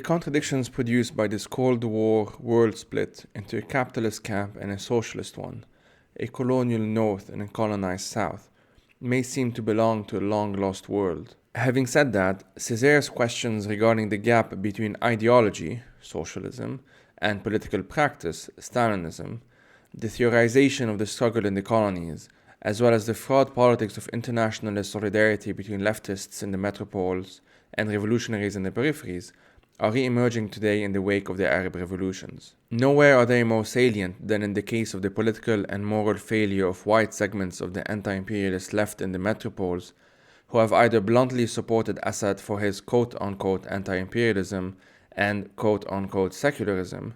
contradictions produced by this Cold War world split into a capitalist camp and a socialist one, a colonial North and a colonized South, may seem to belong to a long-lost world. Having said that, Césaire's questions regarding the gap between ideology, socialism, and political practice, Stalinism, the theorization of the struggle in the colonies, as well as the fraught politics of internationalist solidarity between leftists in the Metropoles and revolutionaries in the Peripheries, are re-emerging today in the wake of the Arab revolutions. Nowhere are they more salient than in the case of the political and moral failure of wide segments of the anti-imperialist left in the Metropoles, who have either bluntly supported Assad for his quote-unquote anti-imperialism and quote-unquote secularism,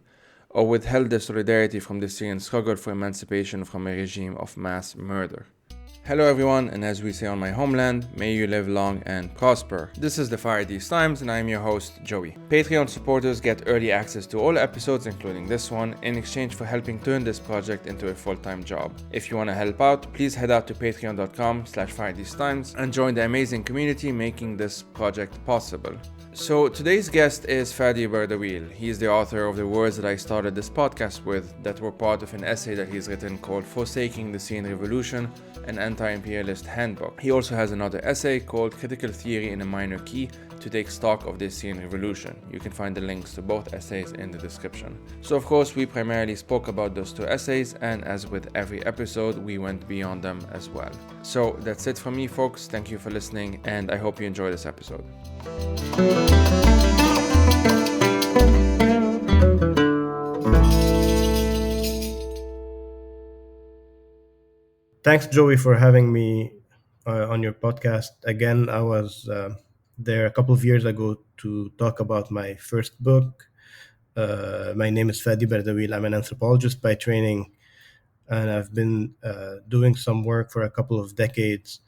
or withheld their solidarity from the Syrian struggle for emancipation from a regime of mass murder. Hello everyone, and as we say on my homeland, may you live long and prosper. This is the Fire These Times, and I am your host, Joey. Patreon supporters get early access to all episodes, including this one, in exchange for helping turn this project into a full-time job. If you want to help out, please head out to patreon.com/FireTheseTimes and join the amazing community making this project possible. So today's guest is Fadi Bardawil. He is the author of the words that I started this podcast with that were part of an essay that he's written called Forsaking the Syrian Revolution, an Anti-Imperialist Handbook. He also has another essay called Critical Theory in a Minor Key to take stock of the Syrian Revolution. You can find the links to both essays in the description. So of course we primarily spoke about those two essays, and as with every episode we went beyond them as well. So that's it from me folks, thank you for listening, and I hope you enjoy this episode. Thanks, Joey, for having me on your podcast. Again, I was there a couple of years ago to talk about my first book. My name is Fadi Bardawil. I'm an anthropologist by training, and I've been doing some work for a couple of decades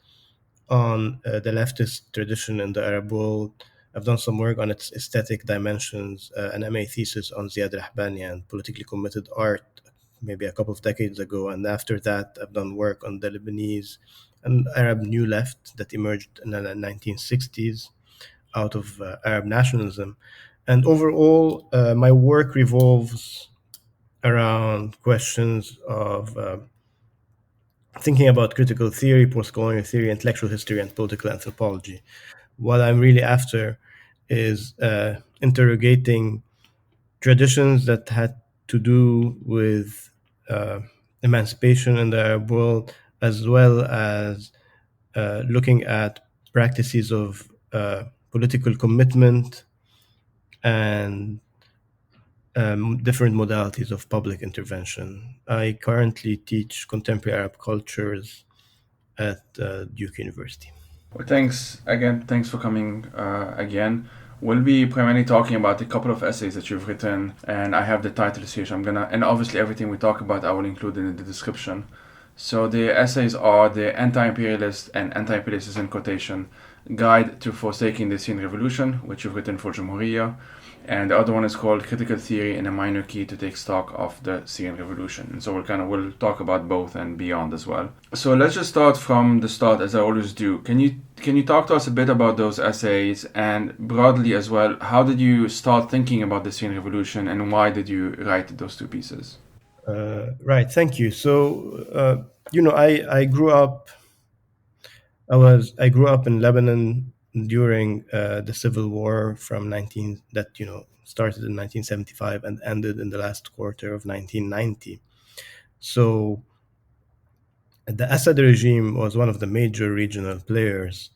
on the leftist tradition in the Arab world. I've done some work on its aesthetic dimensions, an MA thesis on Ziad Rahbani and politically committed art maybe a couple of decades ago. And after that, I've done work on the Lebanese and Arab New Left that emerged in the 1960s out of Arab nationalism. And overall, my work revolves around questions of thinking about critical theory, post-colonial theory, intellectual history, and political anthropology. What I'm really after is interrogating traditions that had to do with emancipation in the Arab world, as well as looking at practices of political commitment and different modalities of public intervention. I currently teach contemporary Arab cultures at Duke University. Well, thanks for coming again. We'll be primarily talking about a couple of essays that you've written, and I have the titles here, so and obviously everything we talk about I will include in the description. So the essays are the Anti-Imperialist and Anti-Imperialist in quotation Guide to Forsaking the Syrian Revolution, which you've written for Jamhuriya, and the other one is called Critical Theory in a Minor Key to take stock of the Syrian Revolution. And so we'll talk about both and beyond as well. So let's just start from the start, as I always do. Can you talk to us a bit about those essays, and broadly as well, how did you start thinking about the Syrian Revolution, and why did you write those two pieces? Right, thank you. So I grew up. I grew up in Lebanon during the civil war started in 1975 and ended in the last quarter of 1990. So the Assad regime was one of the major regional players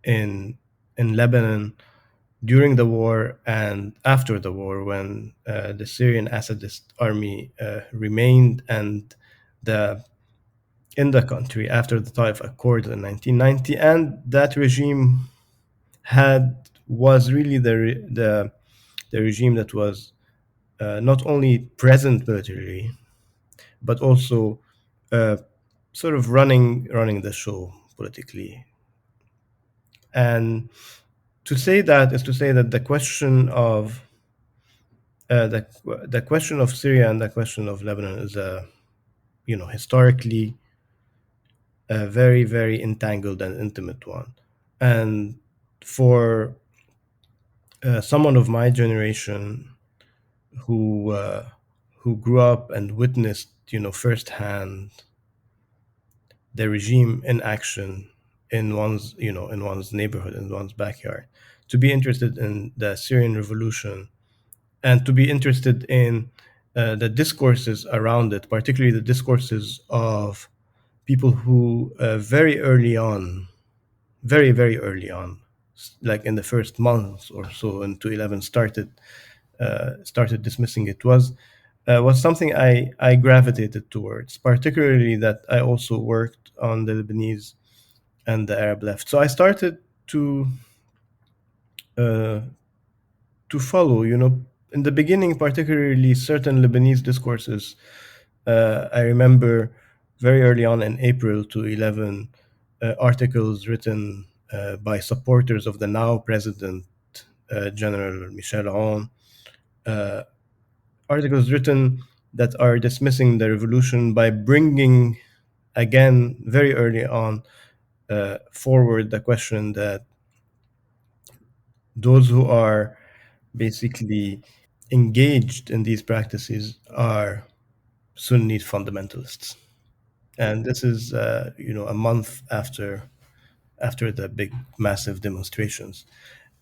in Lebanon during the war and after the war, when the Syrian Assadist army remained in the country after the Taif Accord in 1990, and that regime was really the regime that was not only present militarily, but also sort of running the show politically. And to say that is to say that the question of the question of Syria and the question of Lebanon is historically a very, very entangled and intimate one. And for someone of my generation who grew up and witnessed, firsthand the regime in action in one's neighborhood, in one's backyard, to be interested in the Syrian revolution and to be interested in the discourses around it, particularly the discourses of people who very early on, very, very early on, like in the first months or so into 11, started dismissing it, was something I gravitated towards, particularly that I also worked on the Lebanese and the Arab left. So I started to follow, in the beginning, particularly certain Lebanese discourses. I remember very early on in April to 11, articles written by supporters of the now president, General Michel Aoun, articles written that are dismissing the revolution by bringing, again, very early on, forward the question that those who are basically engaged in these practices are Sunni fundamentalists. And this is, a month after the big, massive demonstrations.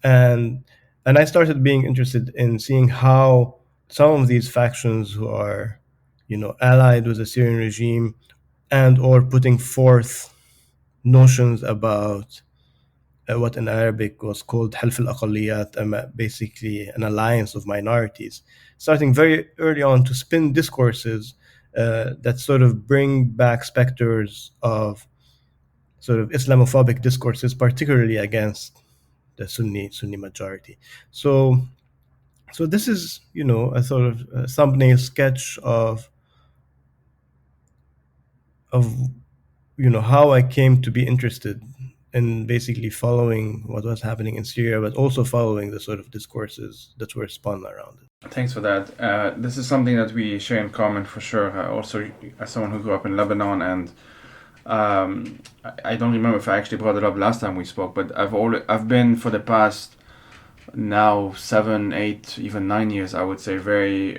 And I started being interested in seeing how some of these factions who are, allied with the Syrian regime and or putting forth notions about what in Arabic was called Half al-Aqalliyat, basically an alliance of minorities, starting very early on to spin discourses that sort of bring back specters of sort of Islamophobic discourses, particularly against the Sunni majority. So this is, a sort of a thumbnail sketch of how I came to be interested in basically following what was happening in Syria, but also following the sort of discourses that were spun around it. Thanks for that. This is something that we share in common for sure. Also, as someone who grew up in Lebanon, and I don't remember if I actually brought it up last time we spoke, but I've been for the past now 7, 8, even 9 years, I would say, very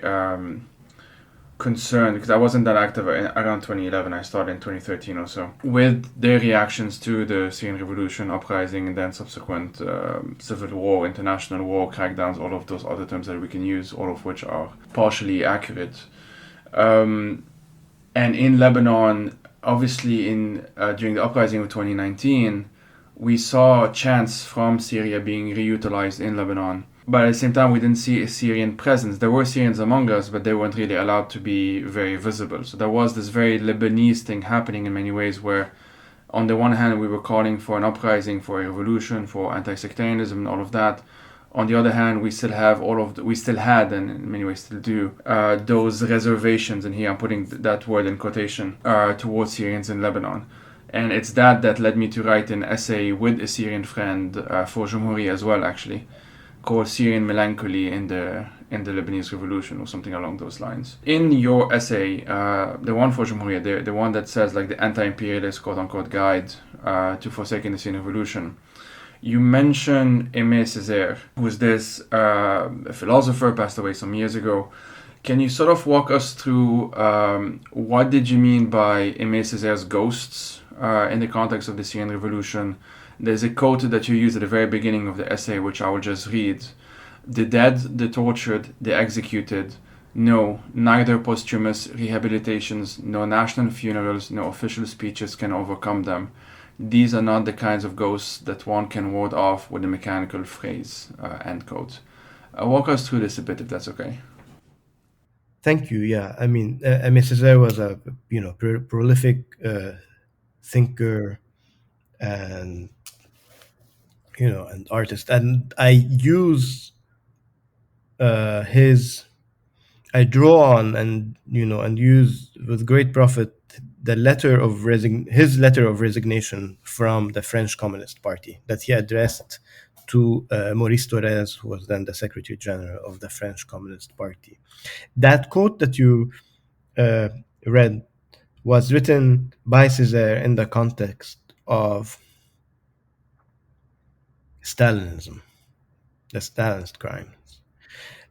concerned, because I wasn't that active around 2011. I started in 2013 or so, with their reactions to the Syrian revolution, uprising, and then subsequent civil war, international war, crackdowns, all of those other terms that we can use, all of which are partially accurate. And in Lebanon, obviously, during the uprising of 2019, we saw chants from Syria being reutilized in Lebanon. But at the same time, we didn't see a Syrian presence. There were Syrians among us, but they weren't really allowed to be very visible. So there was this very Lebanese thing happening in many ways, where on the one hand, we were calling for an uprising, for a revolution, for anti-sectarianism and all of that. On the other hand, we still had, and in many ways still do, those reservations, and here I'm putting that word in quotation, towards Syrians in Lebanon. And it's that led me to write an essay with a Syrian friend for Jumhuri as well, actually, called Syrian Melancholy in the Lebanese Revolution, or something along those lines. In your essay, the one for Jumhuri, the one that says like the anti-imperialist quote-unquote guide to forsaking the Syrian Revolution, you mention Aimé Césaire, who is this philosopher, passed away some years ago. Can you sort of walk us through what did you mean by Aimé Césaire's ghosts in the context of the Syrian Revolution? There's a quote that you use at the very beginning of the essay, which I will just read. The dead, the tortured, the executed. No, neither posthumous rehabilitations, no national funerals, no official speeches can overcome them. These are not the kinds of ghosts that one can ward off with a mechanical phrase, end quote. Walk us through this a bit, if that's okay. Thank you. Yeah, I mean, Aimé Césaire was a prolific thinker and an artist, and I use I draw on and use with great profit his letter of resignation from the French Communist Party that he addressed to Maurice Thorez, who was then the Secretary General of the French Communist Party. That quote that you read was written by Césaire in the context of Stalinism. the Stalinist crimes.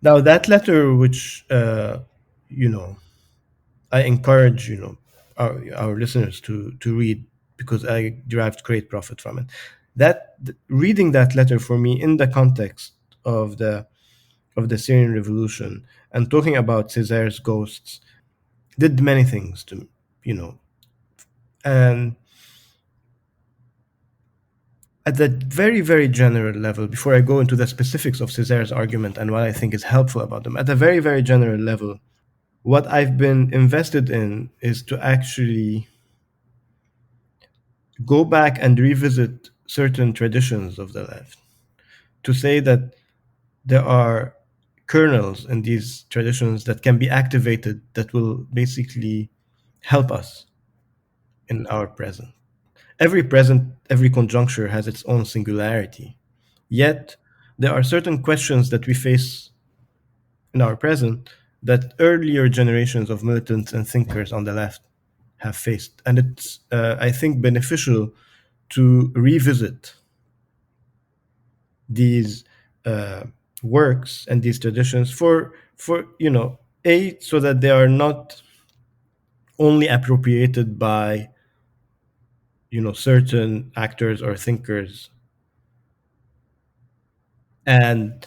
Now, that letter, which I encourage our listeners to read, because I derived great profit from it. Reading that letter for me in the context of the Syrian revolution and talking about Césaire's ghosts did many things to and at the very, very general level, before I go into the specifics of Césaire's argument and what I think is helpful about them, at a very, very general level, what I've been invested in is to actually go back and revisit certain traditions of the left, to say that there are kernels in these traditions that can be activated that will basically help us in our present. Every conjuncture has its own singularity. Yet, there are certain questions that we face in our present that earlier generations of militants and thinkers on the left have faced. And it's, I think, beneficial to revisit these works and these traditions for so that they are not only appropriated by certain actors or thinkers, and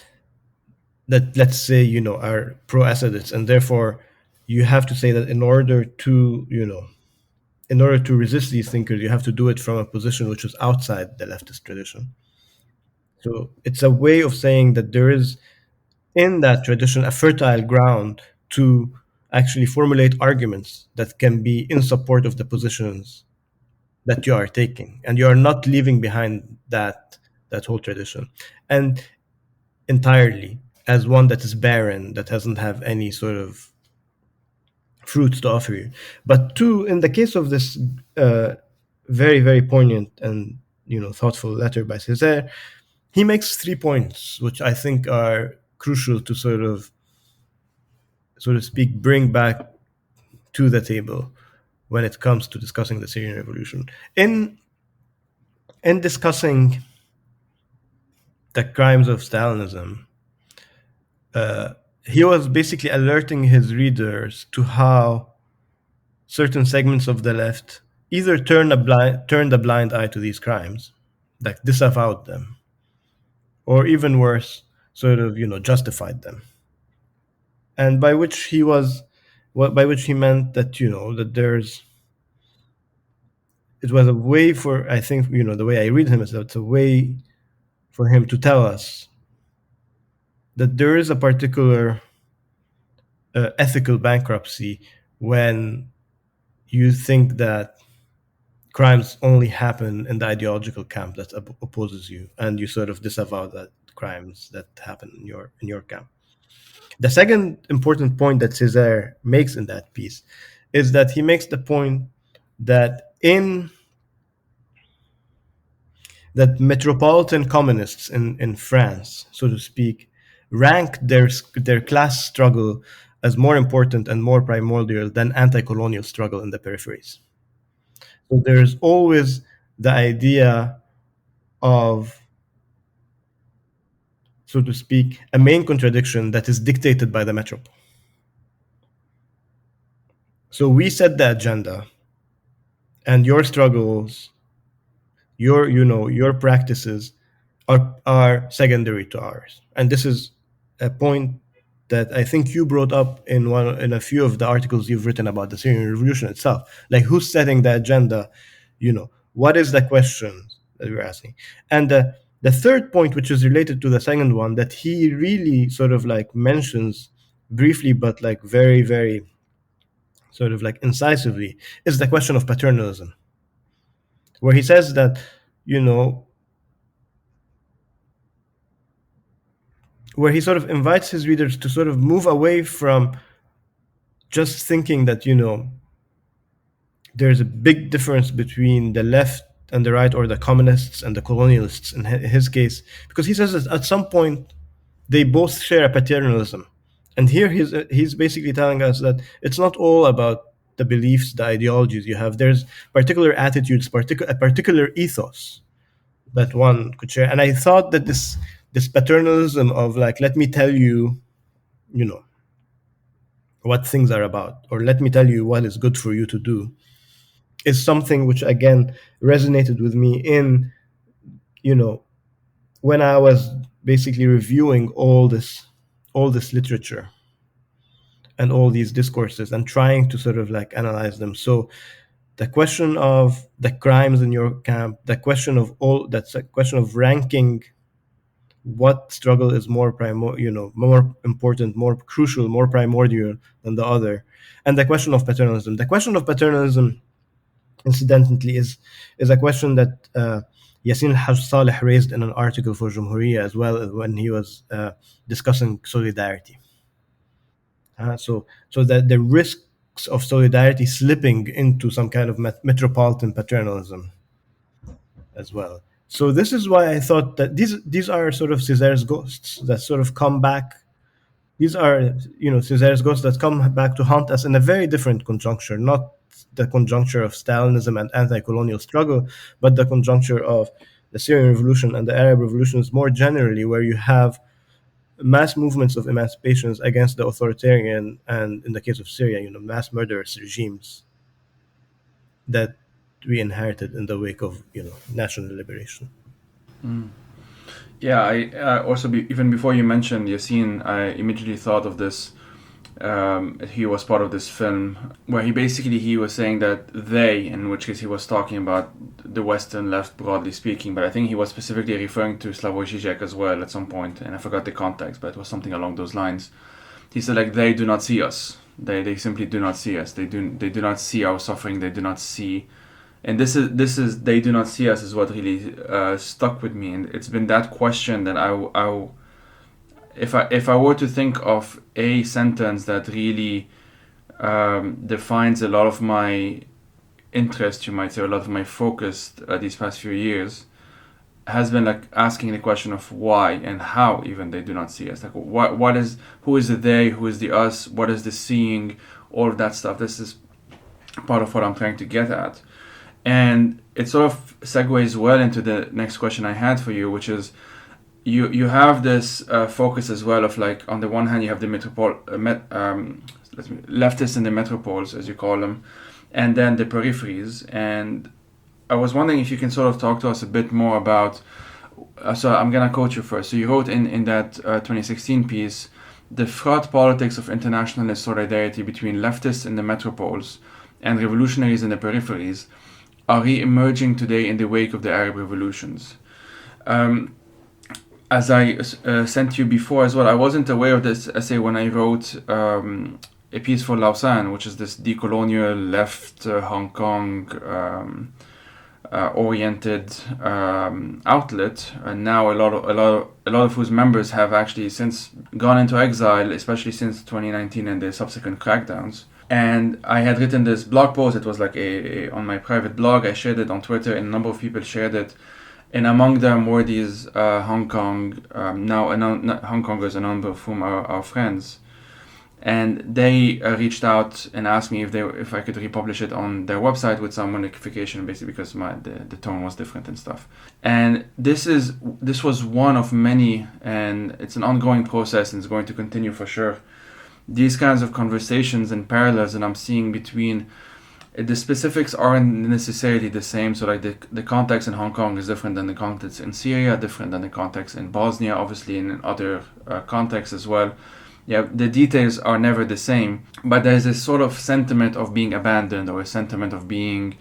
that, let's say, are pro-Assadists, and therefore you have to say that in order to resist these thinkers, you have to do it from a position which is outside the leftist tradition. So it's a way of saying that there is in that tradition a fertile ground to actually formulate arguments that can be in support of the positions that you are taking, and you are not leaving behind that whole tradition and entirely as one that is barren, that doesn't have any sort of fruits to offer you. But two, in the case of this very, very poignant and thoughtful letter by Césaire, he makes 3 points which I think are crucial to sort of speak, bring back to the table when it comes to discussing the Syrian revolution. In discussing the crimes of Stalinism, he was basically alerting his readers to how certain segments of the left either turned a blind eye to these crimes, like disavowed them, or even worse, sort of justified them. And by which he meant that that it was a way for, I think, the way I read him is that it's a way for him to tell us that there is a particular ethical bankruptcy when you think that crimes only happen in the ideological camp that opposes you, and you sort of disavow that crimes that happen in your camp. The second important point that Césaire makes in that piece is that he makes the point that that metropolitan communists in France, so to speak, rank their class struggle as more important and more primordial than anti-colonial struggle in the peripheries. So there's always the idea of, so to speak, a main contradiction that is dictated by the metropole. So we set the agenda, and your struggles, your practices are secondary to ours. And this is a point that I think you brought up in a few of the articles you've written about the Syrian revolution itself. Like, who's setting the agenda? What is the question that we're asking? And the third point, which is related to the second one, that he really sort of like mentions briefly, but like very, very sort of like incisively, is the question of paternalism, where he says that, where he sort of invites his readers to sort of move away from just thinking that, there's a big difference between the left and the right, or the communists and the colonialists in his case, because he says that at some point they both share a paternalism. And here he's basically telling us that it's not all about the beliefs, the ideologies you have. There's particular attitudes, a particular ethos that one could share. And I thought that this this paternalism of like, let me tell you, what things are about, or let me tell you what is good for you to do, is something which again resonated with me in, when I was basically reviewing all this literature and all these discourses and trying to sort of like analyze them. So the question of the crimes in your camp, the question of that's a question of ranking what struggle is more more important, more crucial, more primordial than the other, and the question of paternalism. The question of paternalism, incidentally, is a question that Yassin الحاج Saleh raised in an article for Jumhuriya as well when he was discussing solidarity. So that the risks of solidarity slipping into some kind of metropolitan paternalism as well. So this is why I thought that these are sort of Césaire's ghosts that sort of come back. These are Césaire's ghosts that come back to haunt us in a very different conjuncture, not the conjuncture of Stalinism and anti-colonial struggle, but the conjuncture of the Syrian Revolution and the Arab revolutions more generally, where you have mass movements of emancipations against the authoritarian and, in the case of Syria, mass murderous regimes that we inherited in the wake of national liberation. Yeah, I also even before you mentioned Yassin, I immediately thought of this. He was part of this film where he was saying that they, in which case he was talking about the Western left broadly speaking, but I think he was specifically referring to Slavoj Žižek as well at some point, and I forgot the context, but it was something along those lines. He said like they do not see us. They simply do not see us. They do not see our suffering. They do not see. And this is they do not see us is what really stuck with me, and it's been that question that if I were to think of a sentence that really defines a lot of my interest, you might say, or a lot of my focus these past few years, has been like asking the question of why and how even they do not see us. Like who is the they, who is the us, what is the seeing, all of that stuff. This is part of what I'm trying to get at. And it sort of segues well into the next question I had for you, which is you have this focus as well of like, on the one hand you have the leftists in the metropoles, as you call them, and then the peripheries. And I was wondering if you can sort of talk to us a bit more about, so I'm going to quote you first. So you wrote in that 2016 piece, the fraught politics of internationalist solidarity between leftists in the metropoles and revolutionaries in the peripheries are re-emerging today in the wake of the Arab revolutions. As I sent you before as well, I wasn't aware of this essay when I wrote a piece for Lausanne, which is this decolonial left Hong Kong oriented outlet, and now a lot of whose members have actually since gone into exile, especially since 2019 and the subsequent crackdowns. And I had written this blog post. It was like on my private blog. I shared it on Twitter, and a number of people shared it. And among them were these Hong Kong, Hong Kongers, a number of whom are our friends. And they reached out and asked me if I could republish it on their website with some modification, basically because the tone was different and stuff. And this was one of many, and it's an ongoing process, and it's going to continue for sure. These kinds of conversations and parallels that I'm seeing between the specifics aren't necessarily the same. So like the context in Hong Kong is different than the context in Syria, different than the context in Bosnia, obviously in other contexts as well. Yeah, the details are never the same, but there's this sort of sentiment of being abandoned, or a sentiment of being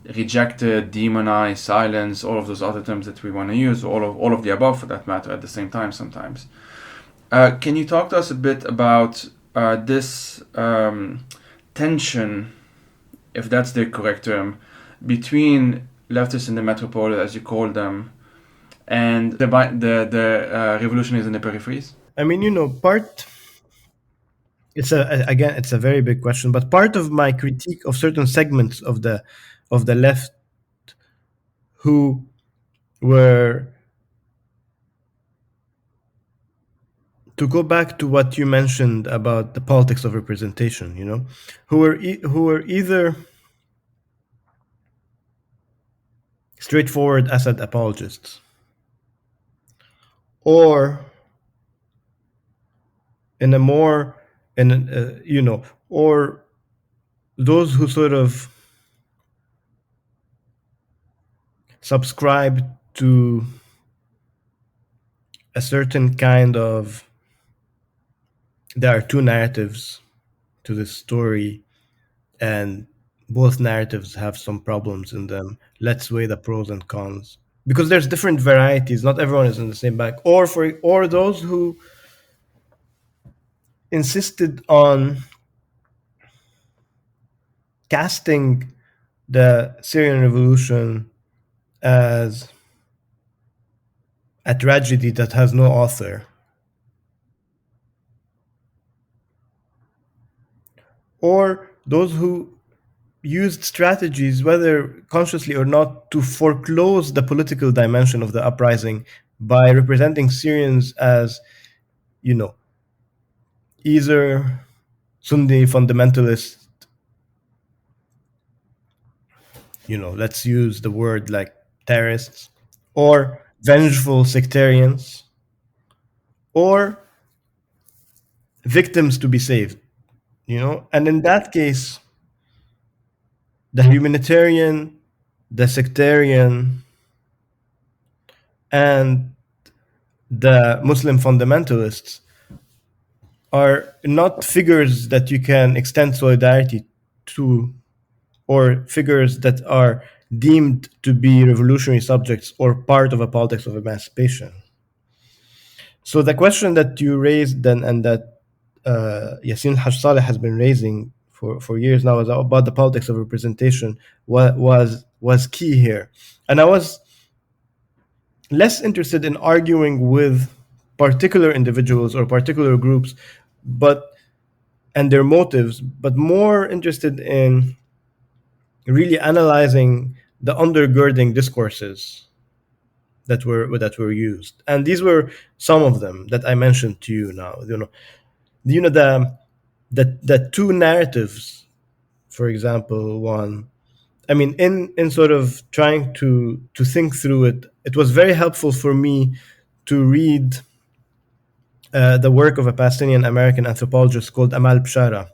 rejected, demonized, silenced, all of those other terms that we want to use, all of the above for that matter at the same time sometimes. Can you talk to us a bit about this tension, if that's the correct term, between leftists in the metropole, as you call them, and the revolutionaries in the peripheries? I mean, it's a very big question, but part of my critique of certain segments of the left who were, to go back to what you mentioned about the politics of representation, who were either straightforward Assad apologists, or in a more, or those who sort of subscribe to a certain kind of, there are two narratives to this story, and both narratives have some problems in them. Let's weigh the pros and cons, because there's different varieties. Not everyone is in the same bag. Or those who insisted on casting the Syrian revolution as a tragedy that has no author, or those who used strategies, whether consciously or not, to foreclose the political dimension of the uprising by representing Syrians as, either Sunni fundamentalist, let's use the word like terrorists, or vengeful sectarians, or victims to be saved, and in that case, the humanitarian, the sectarian, and the Muslim fundamentalists are not figures that you can extend solidarity to, or figures that are deemed to be revolutionary subjects or part of a politics of emancipation. So the question that you raised then, and that Yassin al-Haj Saleh has been raising for years now, is about the politics of representation, was key here. And I was less interested in arguing with particular individuals or particular groups, and their motives, but more interested in really analyzing the undergirding discourses that were used. And these were some of them that I mentioned to you now. The two narratives, for example, one, in sort of trying to think through it, it was very helpful for me to read the work of a Palestinian American anthropologist called Amal Bshara,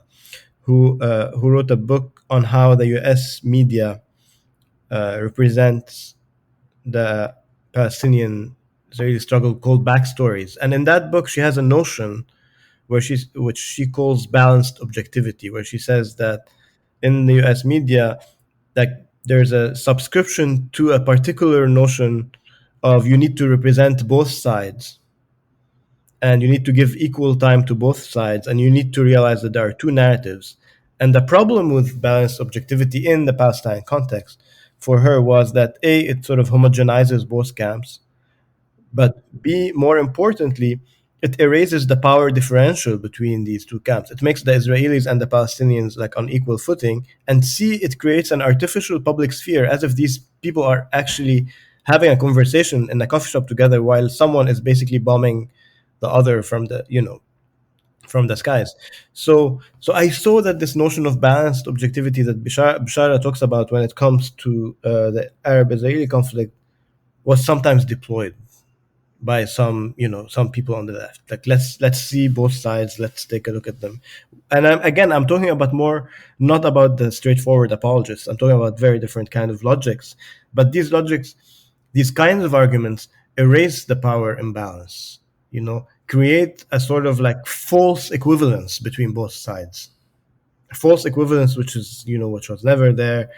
who wrote a book on how the U.S. media represents the Palestinian Israeli struggle called Backstories. And in that book, she has a notion which she calls balanced objectivity, where she says that in the U.S. media, that there's a subscription to a particular notion of you need to represent both sides, and you need to give equal time to both sides, and you need to realize that there are two narratives. And the problem with balanced objectivity in the Palestine context for her was that A, it sort of homogenizes both camps, but B, more importantly, it erases the power differential between these two camps. It makes the Israelis and the Palestinians like on equal footing. And C, it creates an artificial public sphere, as if these people are actually having a conversation in a coffee shop together while someone is basically bombing the other from the skies. So I saw that this notion of balanced objectivity that Bishara talks about when it comes to the Arab-Israeli conflict was sometimes deployed by some people on the left. Like, let's see both sides, let's take a look at them. And I'm talking about more, not about the straightforward apologists. I'm talking about very different kind of logics. But these logics, these kinds of arguments erase the power imbalance, create a sort of like false equivalence between both sides. A false equivalence which was never there,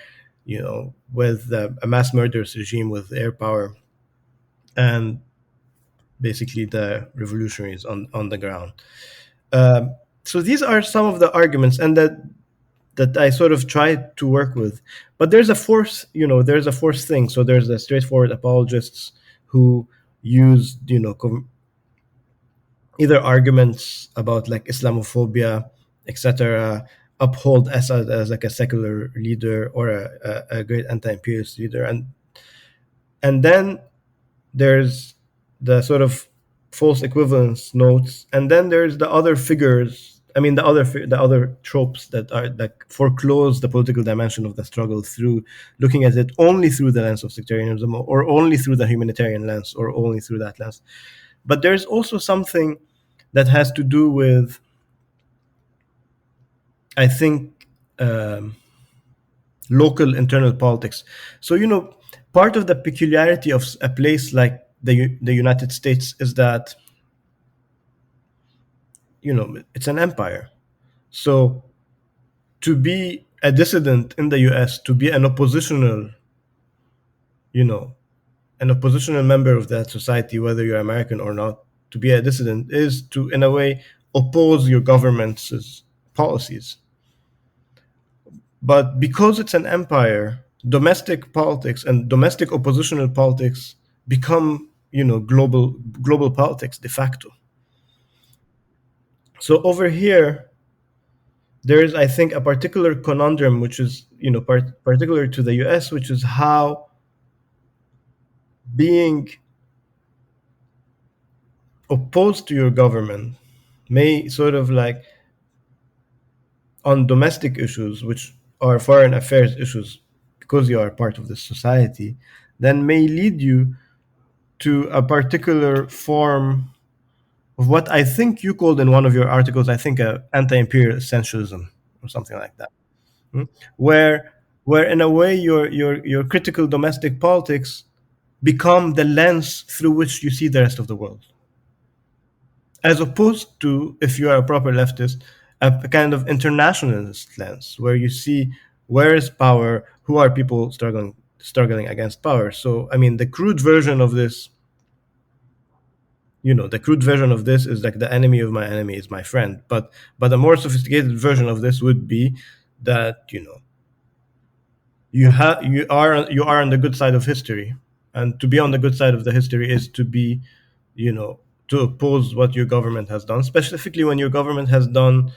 with a mass murderous regime with air power and basically the revolutionaries on the ground. So these are some of the arguments, and that I sort of tried to work with. But there's a fourth thing. So there's the straightforward apologists who use, either arguments about like Islamophobia, etc., uphold Assad as like a secular leader or a great anti-imperialist leader, and then there's the sort of false equivalence notes, and then there's the other figures. The other tropes that are like foreclose the political dimension of the struggle through looking at it only through the lens of sectarianism, or only through the humanitarian lens, or only through that lens. But there's also something that has to do with, I think, local internal politics. So, part of the peculiarity of a place like the United States is that, it's an empire. So to be a dissident in the US, to be an oppositional, an oppositional member of that society, whether you're American or not, to be a dissident is to, in a way, oppose your government's policies. But because it's an empire, domestic politics and domestic oppositional politics become, global politics de facto. So over here, there is, I think, a particular conundrum, which is, particular to the US, which is how being opposed to your government may sort of like on domestic issues, which are foreign affairs issues, because you are part of this society, then may lead you to a particular form of what I think you called in one of your articles, I think, anti-imperial essentialism or something like that, where in a way your critical domestic politics become the lens through which you see the rest of the world, as opposed to, if you are a proper leftist, a kind of internationalist lens where you see where is power, who are people struggling against power. So I mean, the crude version of this is like the enemy of my enemy is my friend. But a more sophisticated version of this would be that you are on the good side of history, and to be on the good side of the history is to be, to oppose what your government has done, specifically when your government has done,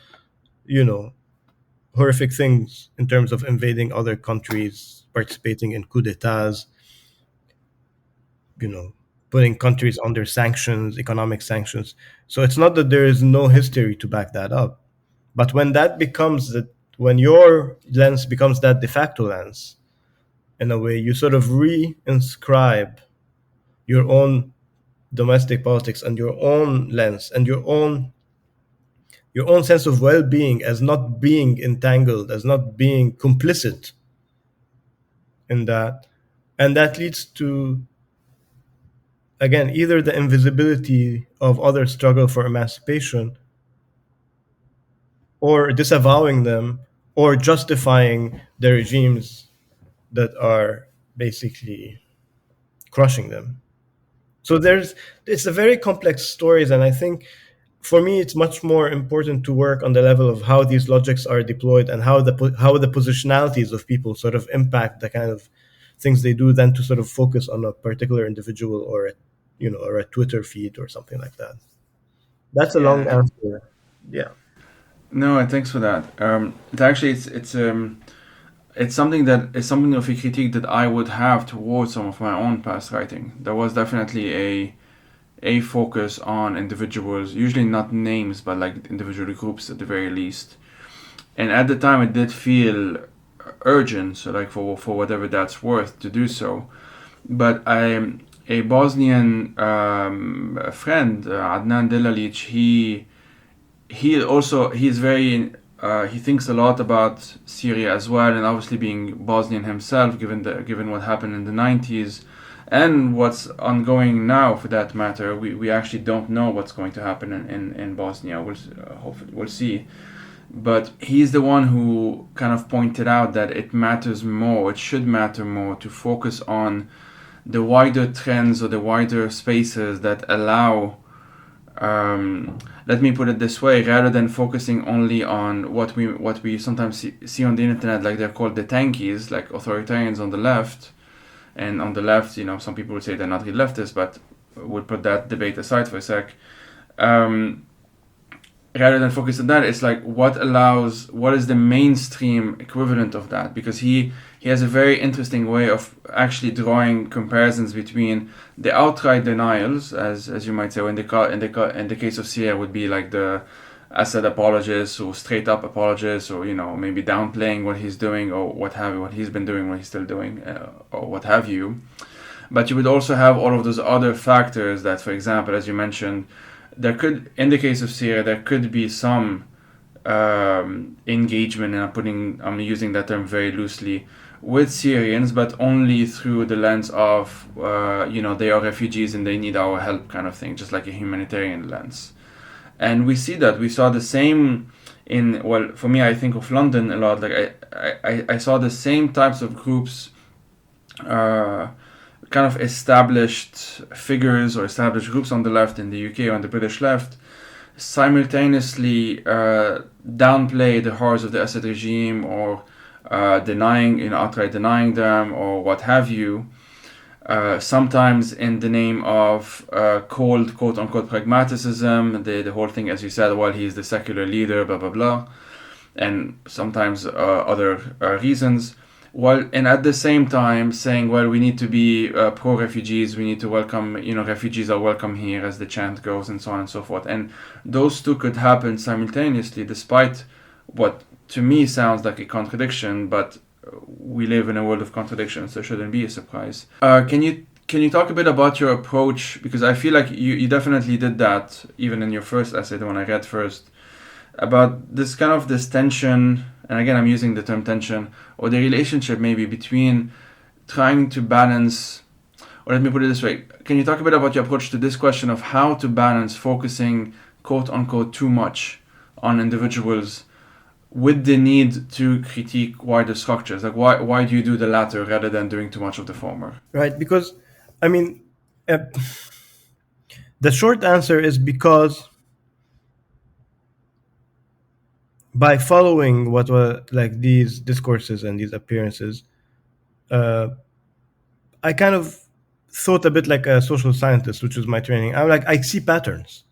horrific things in terms of invading other countries, participating in coups d'etats, putting countries under sanctions, economic sanctions. So it's not that there is no history to back that up, but when when your lens becomes that de facto lens, in a way, you sort of reinscribe your own domestic politics and your own lens and your own sense of well-being as not being entangled, as not being complicit in that. And that leads to, again, either the invisibility of other struggle for emancipation, or disavowing them, or justifying the regimes that are basically crushing them. So it's a very complex stories, and I think for me it's much more important to work on the level of how these logics are deployed and how the positionalities of people sort of impact the kind of things they do, than to sort of focus on a particular individual or a Twitter feed or something like that. That's a long Yeah. answer. Yeah. No, thanks for that. It actually it's something that is something of a critique that I would have towards some of my own past writing. There was definitely a focus on individuals, usually not names, but like individual groups at the very least. And at the time, it did feel urgent, so like for whatever that's worth to do so. But a Bosnian friend, Adnan Delalic, he's very he thinks a lot about Syria as well, and obviously being Bosnian himself, given what happened in the 90s and what's ongoing now, for that matter. We actually don't know what's going to happen in Bosnia. Hopefully we'll see. But he's the one who kind of pointed out that it should matter more to focus on the wider trends or the wider spaces that allow, let me put it this way, rather than focusing only on what we sometimes see on the internet, like they're called the tankies, like authoritarians on the left. And on the left, some people would say they're not really leftists, but we'll put that debate aside for a sec. Rather than focus on that, it's like what is the mainstream equivalent of that? Because he has a very interesting way of actually drawing comparisons between the outright denials, as you might say, in the case of Syria, would be like the Assad apologists or straight up apologists, or maybe downplaying what he's doing or what he's been doing, what he's still doing, or what have you. But you would also have all of those other factors that, for example, as you mentioned, there could, in the case of Syria, there could be some engagement, and I'm using that term very loosely, with Syrians, but only through the lens of, they are refugees and they need our help kind of thing, just like a humanitarian lens. And we saw the same for me, I think of London a lot. Like I saw the same types of groups, kind of established figures or established groups on the left in the UK or on the British left, simultaneously downplay the horrors of the Assad regime, or outright denying them, or what have you. Sometimes in the name of cold, quote-unquote, pragmatism, the whole thing, as you said, well, he's the secular leader, blah, blah, blah, and sometimes other reasons. Well, and at the same time saying, well, we need to be pro-refugees, we need to welcome, refugees are welcome here, as the chant goes, and so on and so forth. And those two could happen simultaneously, despite what to me sounds like a contradiction, but we live in a world of contradictions, so it shouldn't be a surprise. Can you talk a bit about your approach? Because I feel like you definitely did that, even in your first essay, the one I read first, about this tension, and again I'm using the term tension, or the relationship maybe between trying to balance, or let me put it this way, can you talk a bit about your approach to this question of how to balance focusing, quote unquote, too much on individuals with the need to critique wider structures? Like, why do you do the latter rather than doing too much of the former? Right, because, I mean, the short answer is because by following what were like these discourses and these appearances, I kind of thought a bit like a social scientist, which was my training. I'm like, I see patterns,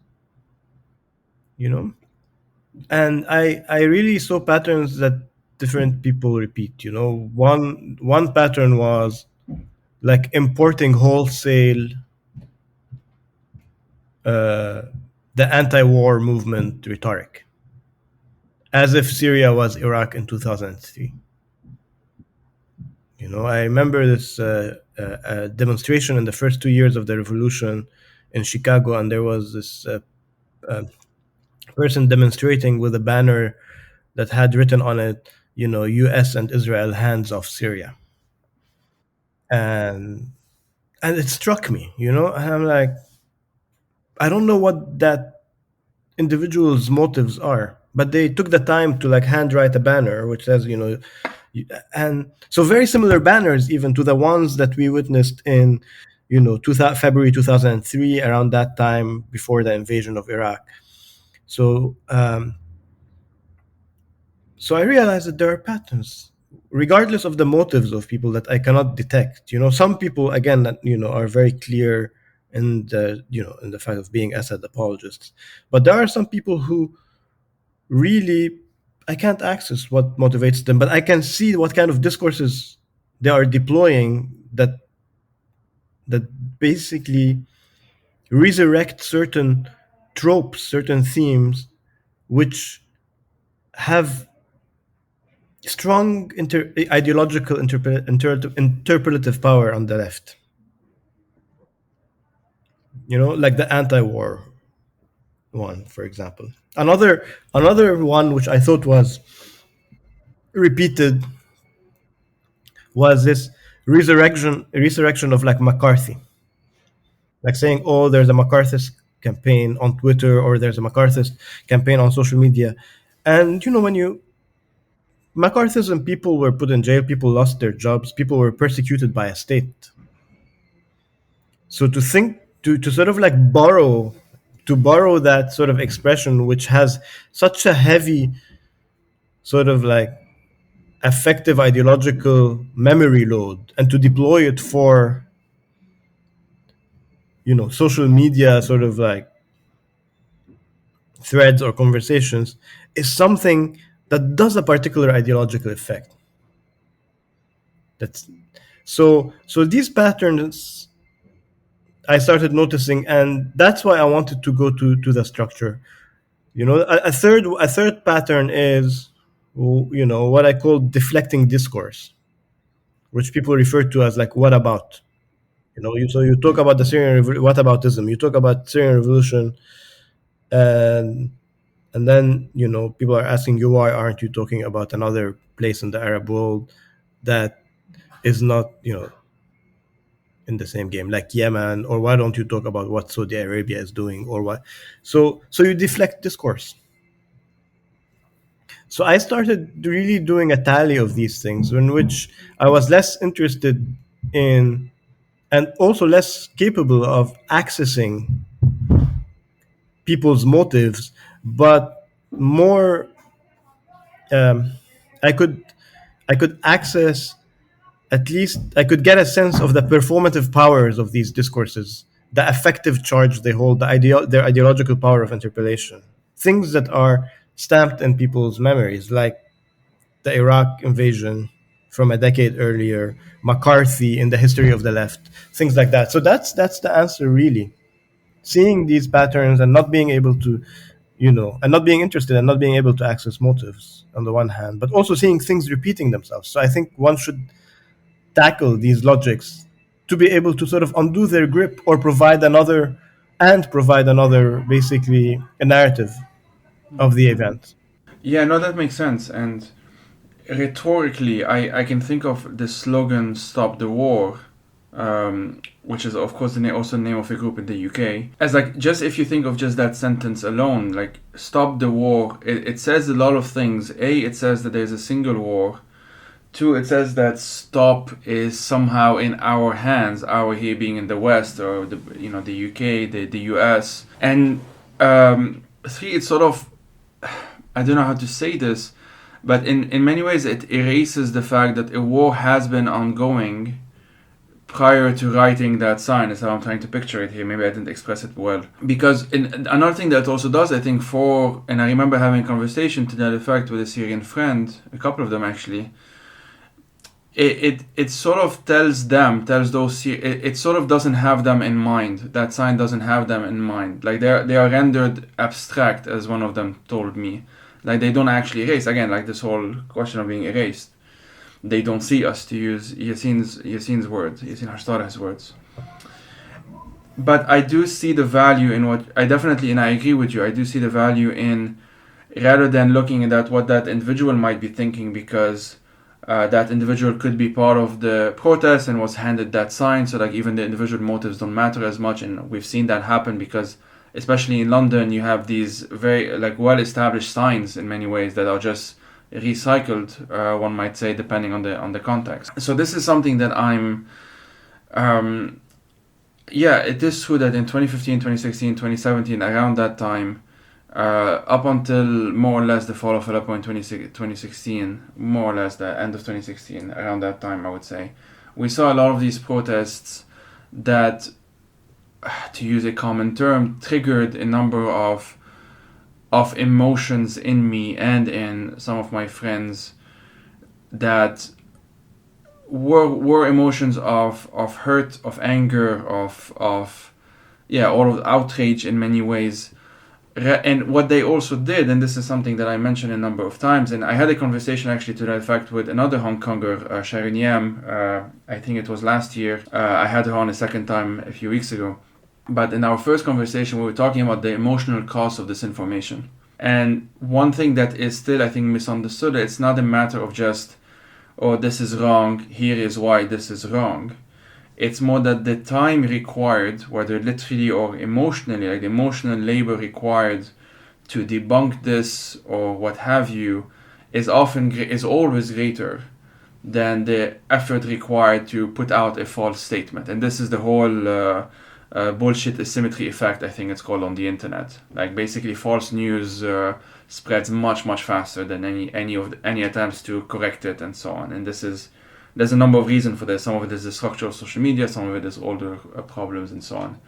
and I really saw patterns that different people repeat. One pattern was like importing wholesale the anti-war movement rhetoric, as if Syria was Iraq in 2003. I remember this demonstration in the first 2 years of the revolution in Chicago, and there was this person demonstrating with a banner that had written on it, U.S. and Israel, hands off Syria. And it struck me, and I'm like, I don't know what that individual's motives are, but they took the time to like handwrite a banner which says, and so very similar banners even to the ones that we witnessed in, February 2003, around that time before the invasion of Iraq. So I realized that there are patterns, regardless of the motives of people, that I cannot detect. Some people, again, that are very clear in the fact of being Assad apologists, but there are some people who really I can't access what motivates them, but I can see what kind of discourses they are deploying that basically resurrect certain tropes, certain themes, which have strong ideological interpretive power on the left. Like the anti-war one, for example. Another one which I thought was repeated was this resurrection of like McCarthy, like saying, oh, there's a McCarthyist campaign on Twitter, or there's a McCarthyist campaign on social media. And when McCarthyism, people were put in jail, people lost their jobs, people were persecuted by a state. So to sort of like borrow that sort of expression, which has such a heavy sort of like effective ideological memory load, and to deploy it for social media sort of like threads or conversations, is something that does a particular ideological effect. That's so these patterns I started noticing, and that's why I wanted to go to the structure. A third pattern is what I call deflecting discourse, which people refer to as like what about. So you talk about the Syrian whataboutism. You talk about Syrian revolution, and then people are asking you, why aren't you talking about another place in the Arab world that is not in the same game, like Yemen, or why don't you talk about what Saudi Arabia is doing, or what? So you deflect discourse. So I started really doing a tally of these things, in which I was less interested in, and also less capable of accessing people's motives, but more, um, I could access, at least I could get a sense of the performative powers of these discourses, the effective charge they hold, their ideological power of interpellation, things that are stamped in people's memories, like the Iraq invasion from a decade earlier, McCarthy in the history of the left, things like that. So that's the answer, really. Seeing these patterns and not being able to, and not being interested and not being able to access motives on the one hand, but also seeing things repeating themselves. So I think one should tackle these logics to be able to sort of undo their grip, or provide another, basically a narrative of the event. Yeah, no, that makes sense. And rhetorically, I can think of the slogan "Stop the War," which is of course also the name of a group in the UK. As like, just if you think of just that sentence alone, like "Stop the War," it says a lot of things. It says that there's a single war. Two, it says that stop is somehow in our hands. Our here being in the West, or the UK, the US. And three, it's sort of, I don't know how to say this, but in many ways it erases the fact that a war has been ongoing prior to writing that sign. Is how I'm trying to picture it here. Maybe I didn't express it well. Because another thing that also does, I think, and I remember having a conversation to that effect with a Syrian friend, a couple of them actually. It sort of tells those, it sort of doesn't have them in mind. That sign doesn't have them in mind. Like they are rendered abstract, as one of them told me. Like they don't actually erase. Again, like this whole question of being erased. They don't see us, to use Yassin's words, Yassin Hashtarah's words. But I do see the value in what I definitely, and I agree with you. I do see the value in, rather than looking at what that individual might be thinking, because that individual could be part of the protest and was handed that sign, so like even the individual motives don't matter as much. And we've seen that happen because, especially in London, you have these very like well-established signs in many ways that are just recycled, one might say, depending on the context. So this is something that I'm yeah, it is true that in 2015, 2016, 2017, around that time, up until more or less the fall of Aleppo in 2016, more or less the end of 2016, around that time, I would say, we saw a lot of these protests that, to use a common term, triggered a number of emotions in me and in some of my friends that were emotions of hurt, of anger, of yeah, all of outrage in many ways. And what they also did, and this is something that I mentioned a number of times, and I had a conversation actually to that effect with another Hong Konger, Shareah, I think it was last year. I had her on a second time a few weeks ago. But in our first conversation, we were talking about the emotional cost of disinformation. And one thing that is still, I think, misunderstood, it's not a matter of just, oh, this is wrong, here is why this is wrong. It's more that the time required, whether literally or emotionally, like the emotional labor required to debunk this or what have you, is always greater than the effort required to put out a false statement. And this is the whole bullshit asymmetry effect, I think it's called, on the internet. Like basically, false news spreads much faster than any attempts to correct it and so on. And there's a number of reasons for this. Some of it is the structure of social media, some of it is older problems and so on.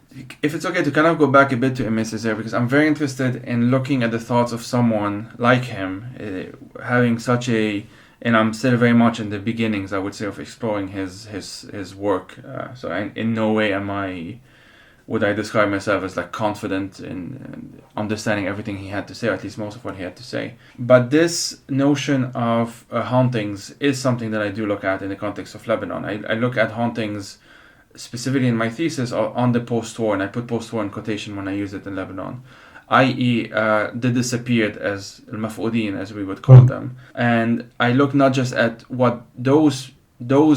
If it's okay to kind of go back a bit to Aimé Césaire, because I'm very interested in looking at the thoughts of someone like him, having such and I'm still very much in the beginnings, I would say, of exploring his work. So in no way would I describe myself as like confident in understanding everything he had to say, or at least most of what he had to say. But this notion of hauntings is something that I do look at in the context of Lebanon. I look at hauntings specifically in my thesis on the post-war, and I put post-war in quotation when I use it in Lebanon, i.e. The disappeared, as al-maf'udin, as we would call them. And I look not just at what those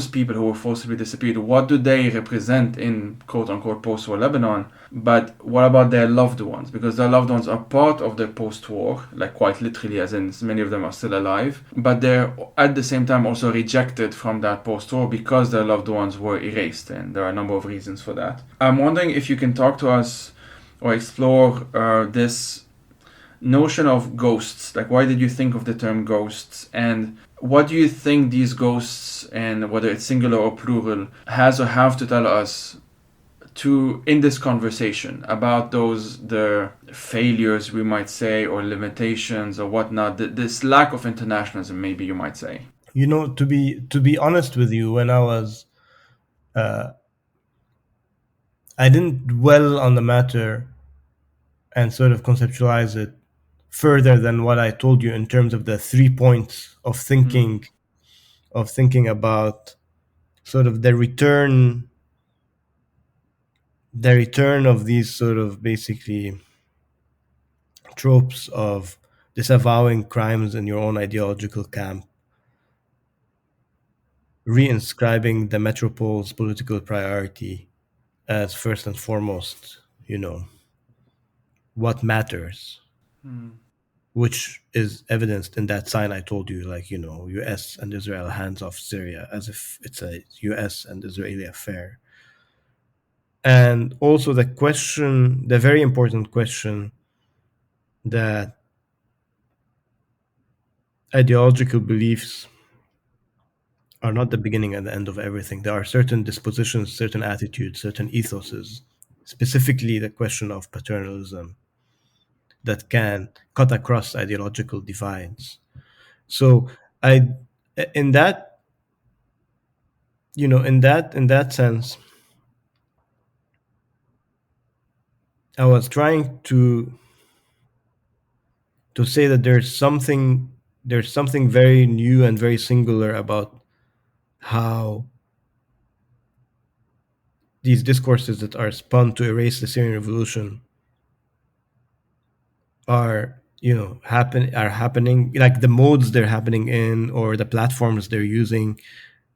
people who were forcibly disappeared, what do they represent in quote-unquote post-war Lebanon, but what about their loved ones? Because their loved ones are part of the post-war, like quite literally, as in many of them are still alive, but they're at the same time also rejected from that post-war because their loved ones were erased, and there are a number of reasons for that. I'm wondering if you can talk to us or explore this notion of ghosts. Like, why did you think of the term ghosts, and what do you think these ghosts, and whether it's singular or plural, has or have to tell us in this conversation about the failures, we might say, or limitations or whatnot, this lack of internationalism, maybe you might say? To be honest with you, when I didn't dwell on the matter and sort of conceptualize it further than what I told you in terms of the 3 points of thinking about sort of the return of these sort of basically tropes of disavowing crimes in your own ideological camp, reinscribing the Metropoles political priority as first and foremost, what matters, which is evidenced in that sign I told you, like, US and Israel hands off Syria, as if it's a US and Israeli affair. And also the very important question that ideological beliefs are not the beginning and the end of everything. There are certain dispositions, certain attitudes, certain ethoses, specifically the question of paternalism, that can cut across ideological divides. So in that sense, I was trying to say that there's something very new and very singular about how these discourses that are spun to erase the Syrian revolution are happening, like the modes they're happening in, or the platforms they're using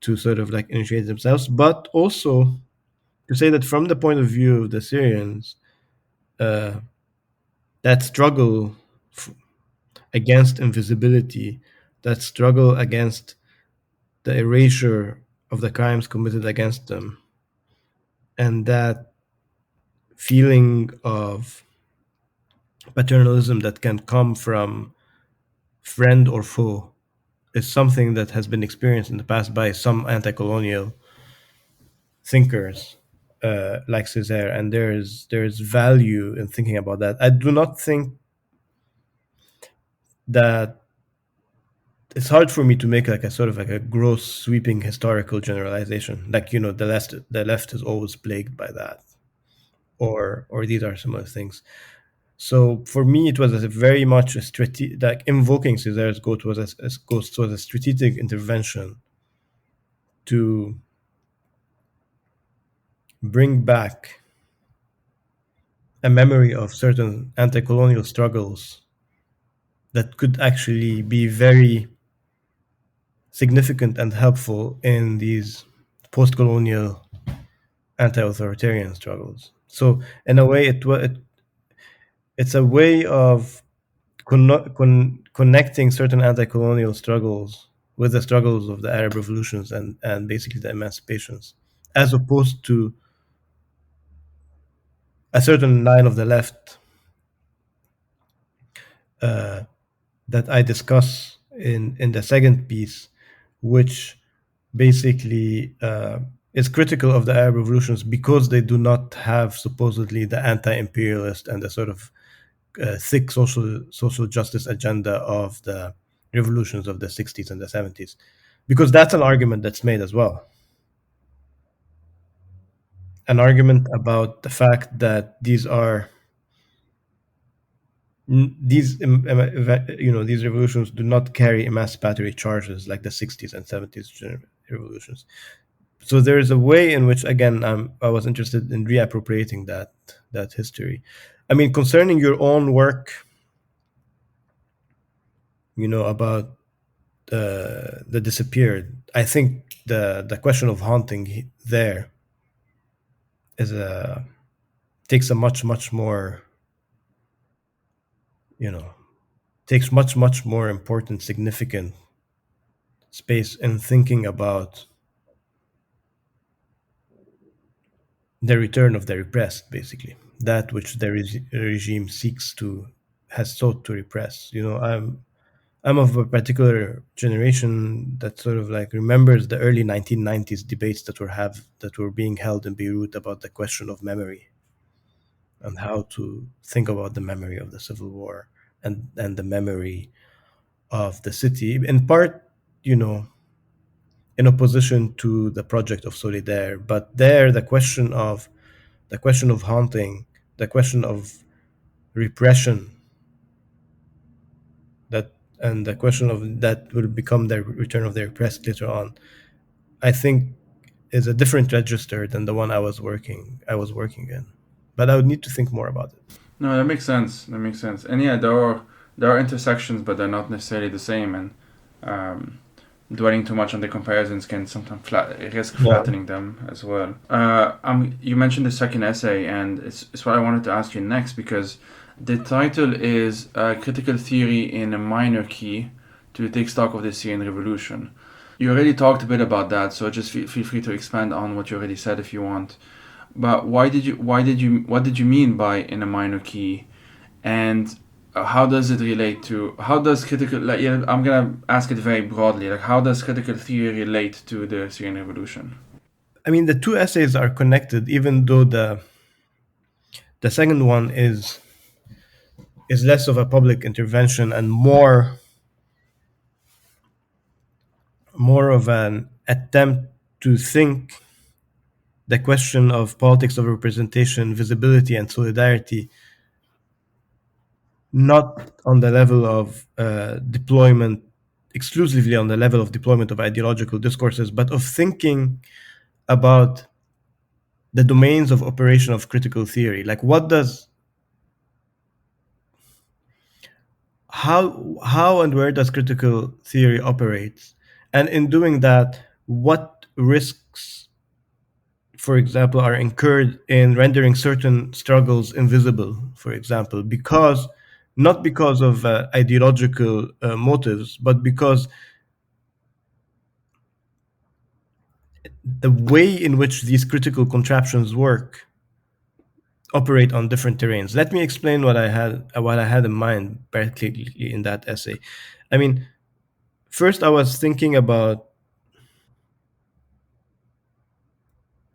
to sort of like initiate themselves, but also to say that from the point of view of the Syrians, that struggle against invisibility, that struggle against the erasure of the crimes committed against them, and that feeling of paternalism that can come from friend or foe is something that has been experienced in the past by some anti-colonial thinkers like Césaire, and there's value in thinking about that. I do not think that it's hard for me to make like a sort of like a gross sweeping historical generalization, like the left is always plagued by that, or these are similar things. So for me, it was very much a strategic, like invoking Césaire's ghost was a strategic intervention to bring back a memory of certain anti-colonial struggles that could actually be very significant and helpful in these post-colonial anti-authoritarian struggles. So in a way, it's a way of connecting certain anti-colonial struggles with the struggles of the Arab revolutions and basically the emancipations, as opposed to a certain line of the left that I discuss in the second piece, which basically is critical of the Arab revolutions because they do not have supposedly the anti-imperialist and the sort of thick social justice agenda of the revolutions of the 60s and the 70s, because that's an argument that's made as well. An argument about the fact that these revolutions do not carry emancipatory charges like the 60s and 70s revolutions. So there is a way in which, again, I was interested in reappropriating that history. I mean, concerning your own work, about the disappeared, I think the question of haunting there is takes a much more, takes much more important, significant space in thinking about the return of the repressed, basically that which the regime has sought to repress. I'm of a particular generation that sort of like remembers the early 1990s debates that were being held in Beirut about the question of memory and how to think about the memory of the civil war and the memory of the city, in part, in opposition to the project of Solidaire. But there, the question of haunting, the question of repression, and the question of that will become the return of the repressed later on, I think is a different register than the one I was working in. But I would need to think more about it. No, that makes sense. And yeah, there are intersections, but they're not necessarily the same. And dwelling too much on the comparisons can sometimes risk flattening them as well. You mentioned the second essay, and it's what I wanted to ask you next, because the title is Critical Theory in a Minor Key to take stock of the Syrian Revolution. You already talked a bit about that, so just feel free to expand on what you already said if you want. But what did you mean by in a minor key, and how does it relate to, how does critical, I'm gonna ask it very broadly, how does critical theory relate to the Syrian Revolution? I mean, the two essays are connected, even though the second one is less of a public intervention and more of an attempt to think the question of politics of representation, visibility, and solidarity not on the level of deployment, exclusively on the level of deployment of ideological discourses, but of thinking about the domains of operation of critical theory. Like, how and where does critical theory operate? And in doing that, what risks, for example, are incurred in rendering certain struggles invisible, for example, not because of ideological motives, but because the way in which these critical contraptions operate on different terrains. Let me explain what I had in mind, particularly in that essay. I mean, first I was thinking about,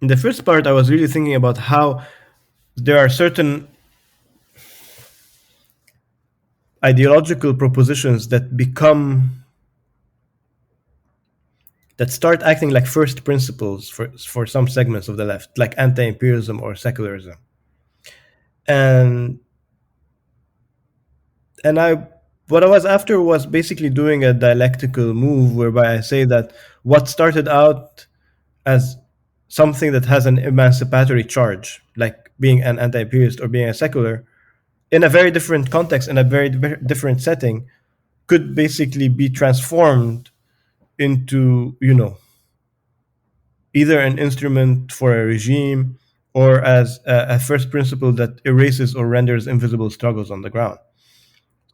in the first part, I was really thinking about how there are certain ideological propositions that start acting like first principles for some segments of the left, like anti-imperialism or secularism. And what I was after was basically doing a dialectical move whereby I say that what started out as something that has an emancipatory charge, like being an anti-imperialist or being a secular, in a very different context, in a very different setting, could basically be transformed into, either an instrument for a regime or as a first principle that erases or renders invisible struggles on the ground.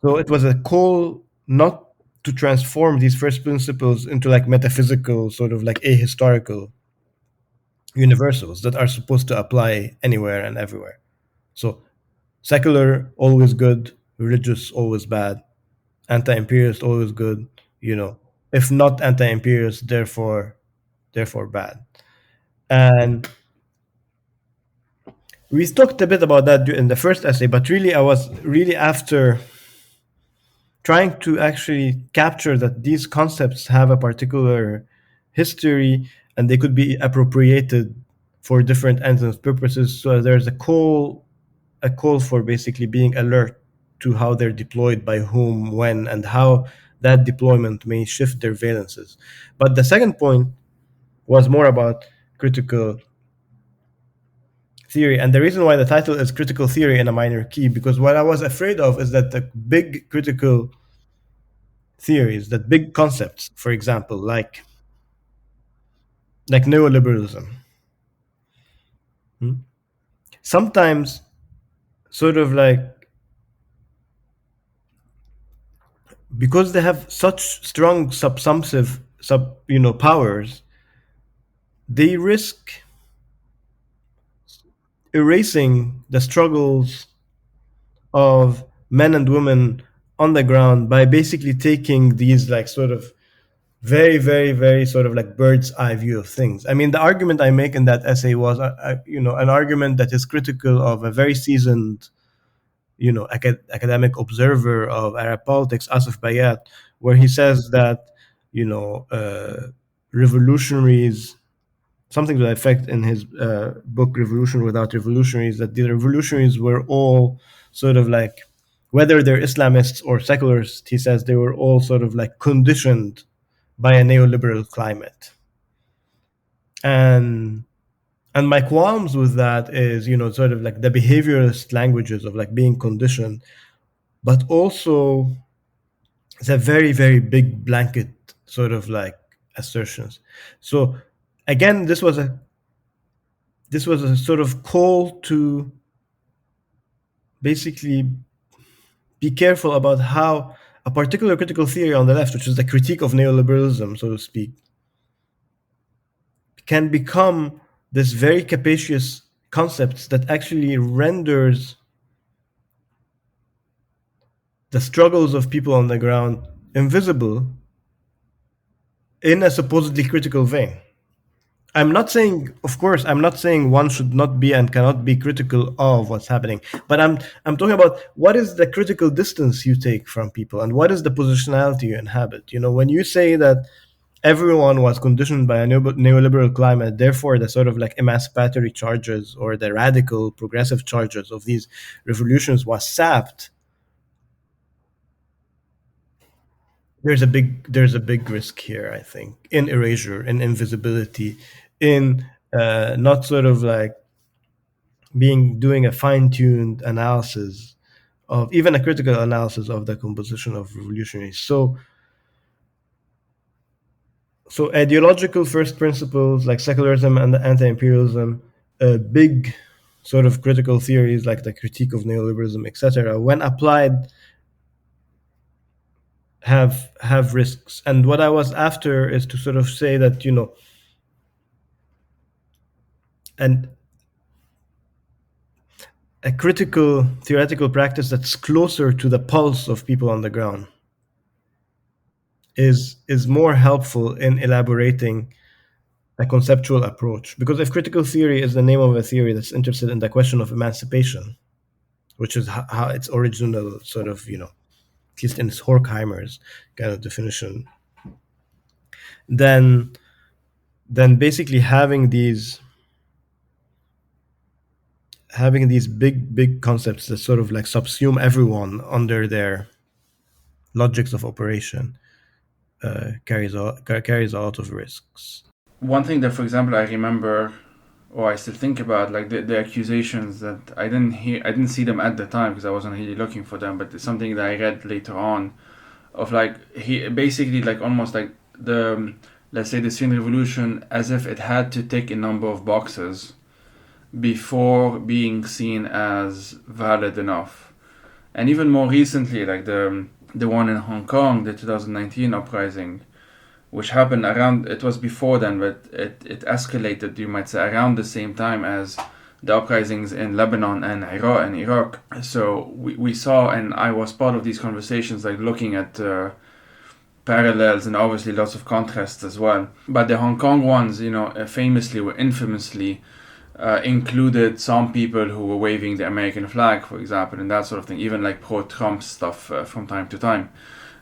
So it was a call not to transform these first principles into like metaphysical, sort of like ahistorical universals that are supposed to apply anywhere and everywhere. So secular, always good; religious, always bad; anti-imperialist, always good. If not anti-imperialist, therefore bad. And we talked a bit about that in the first essay, but really I was really after trying to actually capture that these concepts have a particular history and they could be appropriated for different ends and purposes. So there's a call for basically being alert to how they're deployed, by whom, when, and how that deployment may shift their valences. But the second point was more about critical theory. And the reason why the title is Critical Theory in a Minor Key, because what I was afraid of is that the big critical theories, that big concepts, for example, like neoliberalism, sometimes sort of like, because they have such strong subsumptive powers, they risk erasing the struggles of men and women on the ground by basically taking these like sort of very, very, very sort of like bird's eye view of things. I mean, the argument I make in that essay was, an argument that is critical of a very seasoned, academic observer of Arab politics, Asif Bayat, where he says that, revolutionaries, something to the effect in his book Revolution Without Revolutionaries, that the revolutionaries were all sort of like, whether they're Islamists or secularists, he says they were all sort of like conditioned by a neoliberal climate. And my qualms with that is, sort of like the behaviorist languages of like being conditioned, but also the very, very big blanket sort of like assertions. So again, this was a sort of call to basically be careful about how a particular critical theory on the left, which is the critique of neoliberalism, so to speak, can become this very capacious concept that actually renders the struggles of people on the ground invisible in a supposedly critical vein. I'm not saying, of course, I'm not saying one should not be and cannot be critical of what's happening, but I'm talking about what is the critical distance you take from people and what is the positionality you inhabit. When you say that everyone was conditioned by a neoliberal climate, therefore the sort of like emancipatory charges or the radical progressive charges of these revolutions was sapped, there's a big risk here, I think, in erasure, in invisibility, in not sort of like doing a fine-tuned analysis of, even a critical analysis of the composition of revolutionaries. So ideological first principles like secularism and anti-imperialism, big sort of critical theories like the critique of neoliberalism, etc., when applied, have risks. And what I was after is to sort of say that, and a critical theoretical practice that's closer to the pulse of people on the ground is more helpful in elaborating a conceptual approach. Because if critical theory is the name of a theory that's interested in the question of emancipation, which is how its original sort of, at least in Horkheimer's kind of definition, then basically having these big concepts that sort of like subsume everyone under their logics of operation carries a lot of risks. One thing that, for example, I remember, or I still think about, like the accusations that I didn't see them at the time because I wasn't really looking for them, but it's something that I read later on, of like he basically like almost like the, let's say, the Syrian revolution, as if it had to tick a number of boxes before being seen as valid enough. And even more recently, like the one in Hong Kong, the 2019 uprising, which happened around, it was before then, but it escalated, you might say, around the same time as the uprisings in Lebanon and Iraq. So we saw, and I was part of these conversations, like looking at parallels and obviously lots of contrasts as well. But the Hong Kong ones, famously or infamously, included some people who were waving the American flag, for example, and that sort of thing, even like pro-Trump stuff from time to time,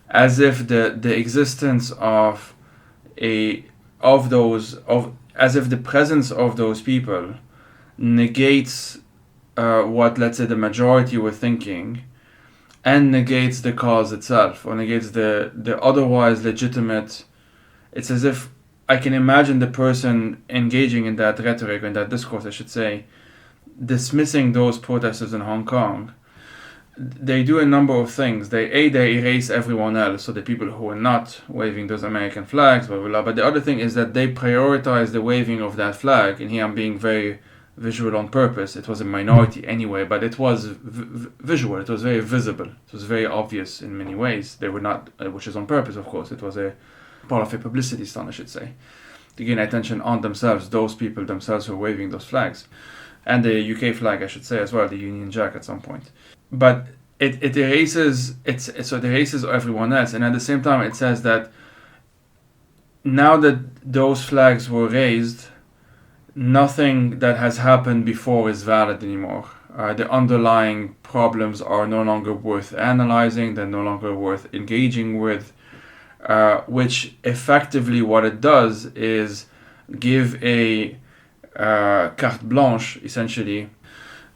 as if the existence of as if the presence of those people negates what, let's say, the majority were thinking, and negates the cause itself, or negates the otherwise legitimate. It's as if I can imagine the person engaging in that rhetoric, in that discourse, I should say, dismissing those protesters in Hong Kong. They do a number of things. They erase everyone else, so the people who are not waving those American flags, blah blah blah. But the other thing is that they prioritize the waving of that flag. And here I'm being very visual on purpose. It was a minority anyway, but it was visual. It was very visible. It was very obvious in many ways. They were not, which is on purpose, of course. It was a part of a publicity stunt, I should say, to gain attention on themselves. Those people themselves who were waving those flags, and the UK flag, I should say, as well, the Union Jack at some point. But it erases it erases everyone else, and at the same time it says that now that those flags were raised, nothing that has happened before is valid anymore. The underlying problems are no longer worth analyzing. They're no longer worth engaging with. Which effectively what it does is give a carte blanche, essentially,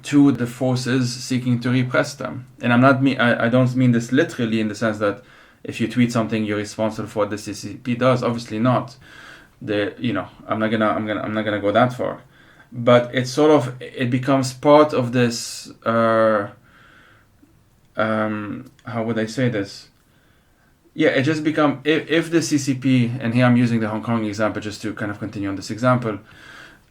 to the forces seeking to repress them. And I don't mean this literally in the sense that if you tweet something you're responsible for what the CCP does. Obviously not. I'm not gonna go that far. But it's sort of, it becomes part of this. How would I say this? Yeah, it just become, if the CCP, and here I'm using the Hong Kong example just to kind of continue on this example,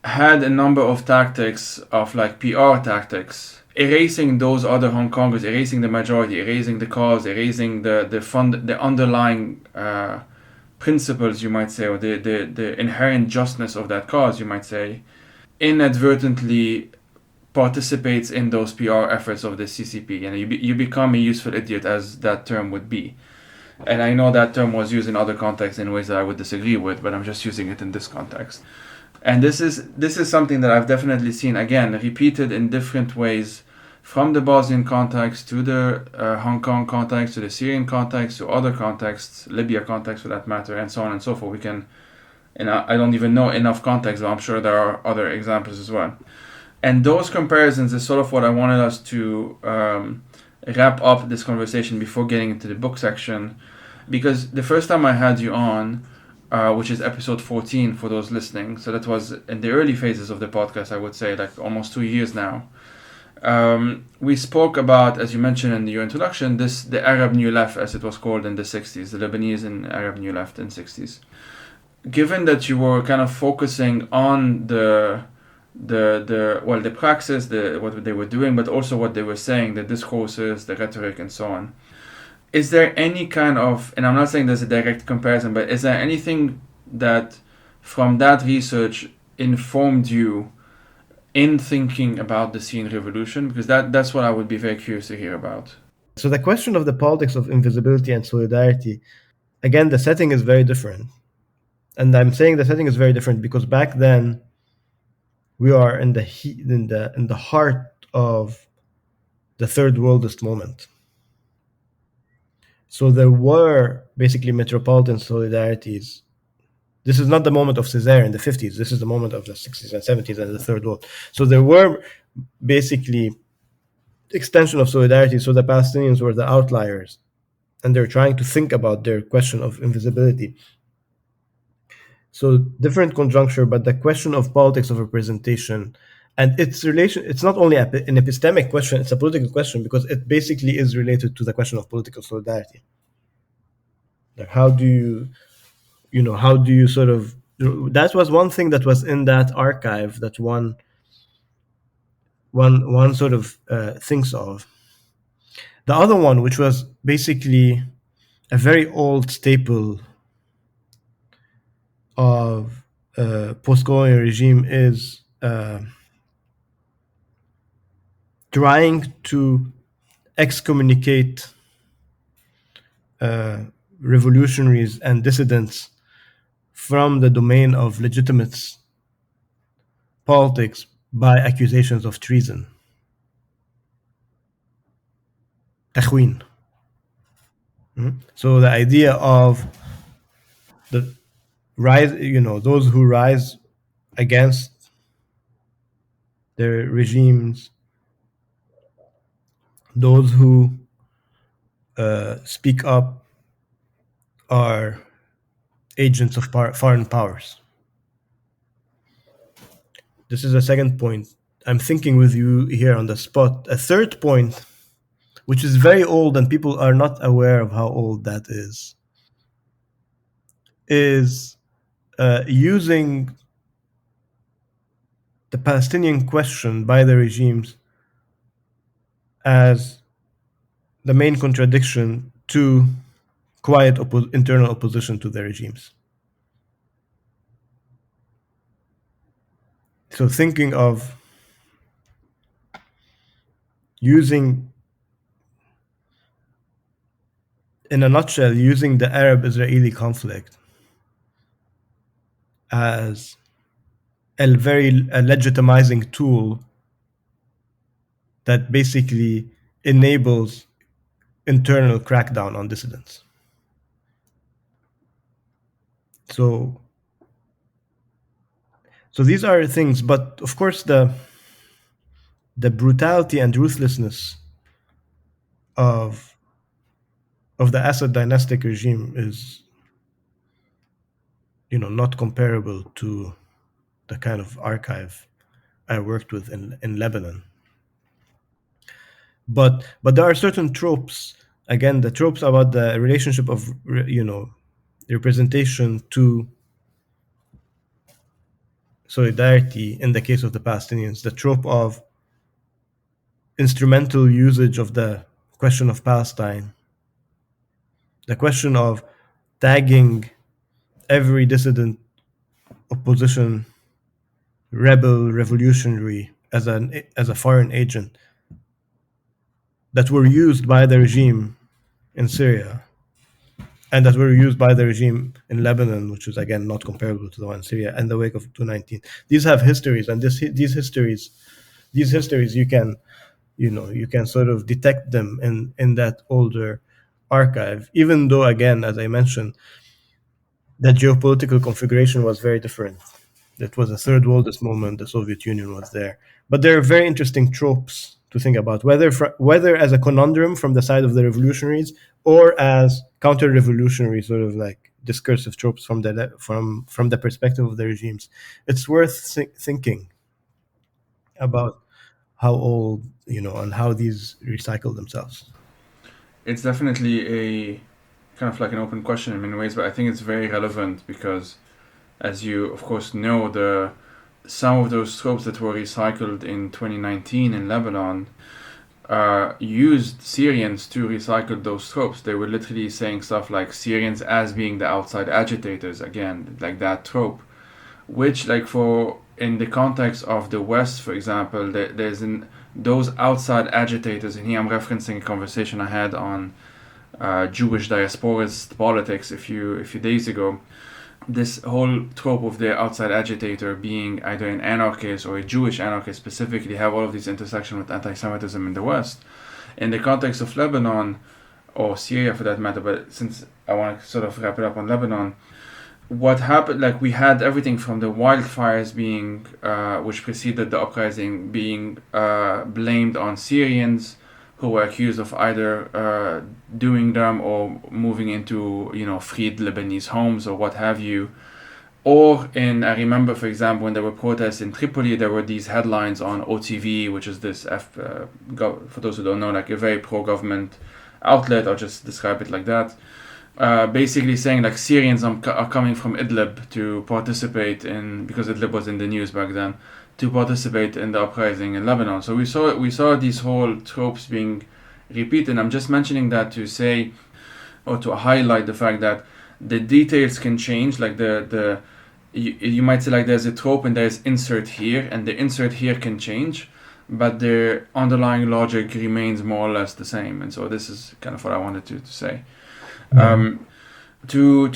had a number of tactics of like PR tactics, erasing those other Hong Kongers, erasing the majority, erasing the cause, erasing the underlying principles, you might say, or the inherent justness of that cause, you might say, inadvertently participates in those PR efforts of the CCP, and you become a useful idiot, as that term would be. And I know that term was used in other contexts in ways that I would disagree with, but I'm just using it in this context. And this is something that I've definitely seen, again, repeated in different ways, from the Bosnian context to the Hong Kong context, to the Syrian context, to other contexts, Libya context for that matter, and so on and so forth. And I don't even know enough context, but I'm sure there are other examples as well. And those comparisons is sort of what I wanted us to wrap up this conversation before getting into the book section, because the first time I had you on, which is episode 14 for those listening, so that was in the early phases of the podcast, I would say, like almost 2 years now, we spoke about, as you mentioned in your introduction, the Arab New Left, as it was called in the 60s, the Lebanese and Arab New Left in the 60s. Given that you were kind of focusing on the praxis, what they were doing, but also what they were saying, the discourses, the rhetoric, and so on. Is there any kind of, and I'm not saying there's a direct comparison, but is there anything that from that research informed you in thinking about the Syrian revolution? Because that's what I would be very curious to hear about. So the question of the politics of invisibility and solidarity, again, the setting is very different. And I'm saying the setting is very different because back then we are in the heart of the third worldist moment. So there were basically metropolitan solidarities. This is not the moment of Césaire in the 50s. This is the moment of the 60s and 70s and the third world. So there were basically extension of solidarity. So the Palestinians were the outliers, and they're trying to think about their question of invisibility. So different conjuncture, but the question of politics of representation and its relation, it's not only an epistemic question, it's a political question because it basically is related to the question of political solidarity. Like how do you sort of, that was one thing that was in that archive that one sort of thinks of. The other one, which was basically a very old staple of post-colonial regime, is trying to excommunicate revolutionaries and dissidents from the domain of legitimate politics by accusations of treason. تخوين. So the idea of the rise, those who rise against their regimes, those who speak up are agents of foreign powers. This is a second point. I'm thinking with you here on the spot. A third point, which is very old and people are not aware of how old that is using the Palestinian question by the regimes as the main contradiction to quiet internal opposition to the regimes. So thinking of using, in a nutshell, using the Arab-Israeli conflict as a legitimizing tool that basically enables internal crackdown on dissidents. So these are things, but of course the brutality and ruthlessness of the Assad dynastic regime is, not comparable to the kind of archive I worked with in Lebanon. But there are certain tropes. Again, the tropes about the relationship of representation to solidarity in the case of the Palestinians, the trope of instrumental usage of the question of Palestine, the question of tagging every dissident, opposition, rebel, revolutionary as a foreign agent that were used by the regime in Syria and that were used by the regime in Lebanon, which is again not comparable to the one in Syria, in the wake of 2019. These have histories, and these histories you can sort of detect them in that older archive, even though, again, as I mentioned, the geopolitical configuration was very different. It was a third worldist moment. The Soviet Union was there. But there are very interesting tropes to think about, whether as a conundrum from the side of the revolutionaries or as counter-revolutionary sort of like discursive tropes from the perspective of the regimes. It's worth thinking about how old, and how these recycle themselves. It's definitely a kind of like an open question in many ways, but I think it's very relevant because, as you of course know, some of those tropes that were recycled in 2019 in Lebanon used Syrians to recycle those tropes. They were literally saying stuff like Syrians as being the outside agitators, again, like that trope, which, like, in the context of the West, for example, those outside agitators, and here I'm referencing a conversation I had on Jewish diasporist politics a few days ago. This whole trope of the outside agitator being either an anarchist or a Jewish anarchist specifically have all of these intersections with anti-Semitism in the West. In the context of Lebanon, or Syria for that matter, but since I want to sort of wrap it up on Lebanon, what happened, like, we had everything from the wildfires being, which preceded the uprising, being blamed on Syrians who were accused of either doing them or moving into, freed Lebanese homes or what have you. Or I remember, for example, when there were protests in Tripoli, there were these headlines on OTV, which is this, for those who don't know, like a very pro-government outlet. I'll just describe it like that. Basically saying like Syrians are coming from Idlib to participate in, because Idlib was in the news back then, to participate in the uprising in Lebanon. So we saw these whole tropes being repeated. I'm just mentioning that to say, or to highlight the fact that the details can change. Like you might say, like, there's a trope and there's insert here, and the insert here can change, but the underlying logic remains more or less the same. And so this is kind of what I wanted to say. To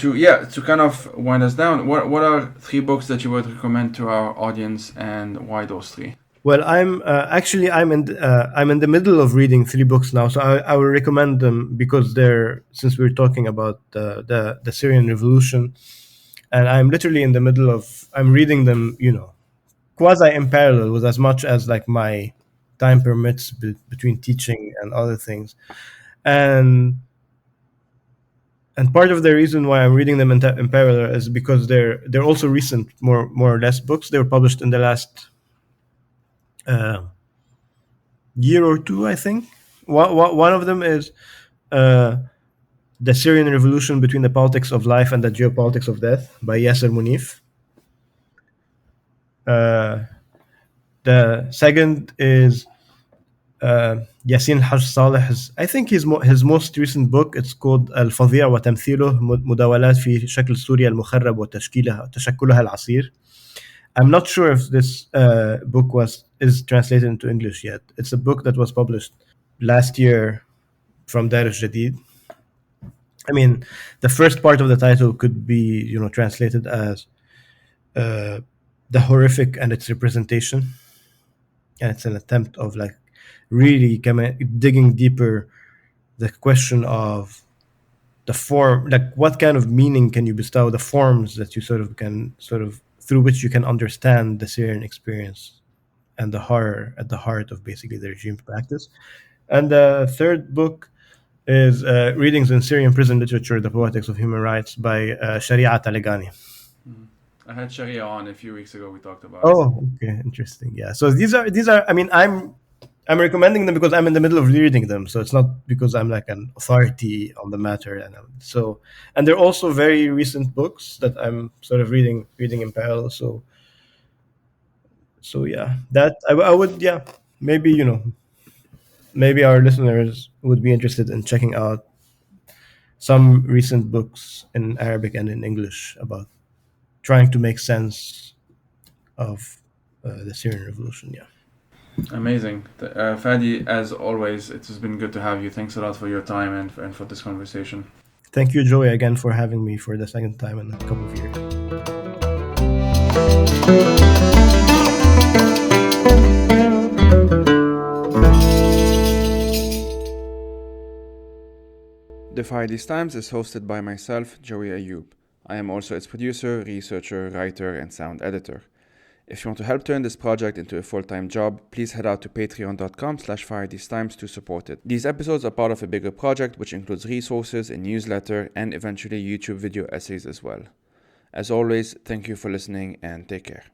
kind of wind us down, what are 3 books that you would recommend to our audience, and why those 3? Well, I'm in the middle of reading 3 books now, so I will recommend them because since we're talking about the Syrian revolution, and I'm literally in the middle of, I'm reading them, quasi in parallel, with as much as like my time permits between teaching and other things, and And part of the reason why I'm reading them in parallel is because they're also recent, more or less books. They were published in the last year or two, I think. One of them is The Syrian Revolution Between the Politics of Life and the Geopolitics of Death by Yasser Munif. The second is Yassin الحاج صالح. I think his most recent book, it's called الفظيع وتمثيله مداولات في شكل سوريا المخرب وتشكلها العصير. I'm not sure if this book is translated into English yet. It's a book that was published last year from Dar al-Jadid. I mean, the first part of the title could be, translated as the horrific and its representation, and it's an attempt of like really digging deeper the question of the form, like what kind of meaning can you bestow, the forms that you can through which you can understand the Syrian experience and the horror at the heart of basically the regime's practice. And the third book is Readings in Syrian Prison Literature, The Poetics of Human Rights by Shareah Taleghani. I had Shareah on a few weeks ago. We talked about. Oh, okay, interesting. Yeah. So these are. I mean, I'm recommending them because I'm in the middle of reading them. So it's not because I'm like an authority on the matter. And they're also very recent books that I'm sort of reading in parallel. So yeah, that I would, yeah, maybe maybe our listeners would be interested in checking out some recent books in Arabic and in English about trying to make sense of the Syrian revolution. Yeah. Amazing. Fadi, as always, it has been good to have you. Thanks a lot for your time and for this conversation. Thank you, Joey, again for having me for the second time in a couple of years. The Fadi's Times is hosted by myself, Joey Ayoub. I am also its producer, researcher, writer, and sound editor. If you want to help turn this project into a full-time job, please head out to patreon.com/FireThesTimes to support it. These episodes are part of a bigger project which includes resources, a newsletter, and eventually YouTube video essays as well. As always, thank you for listening and take care.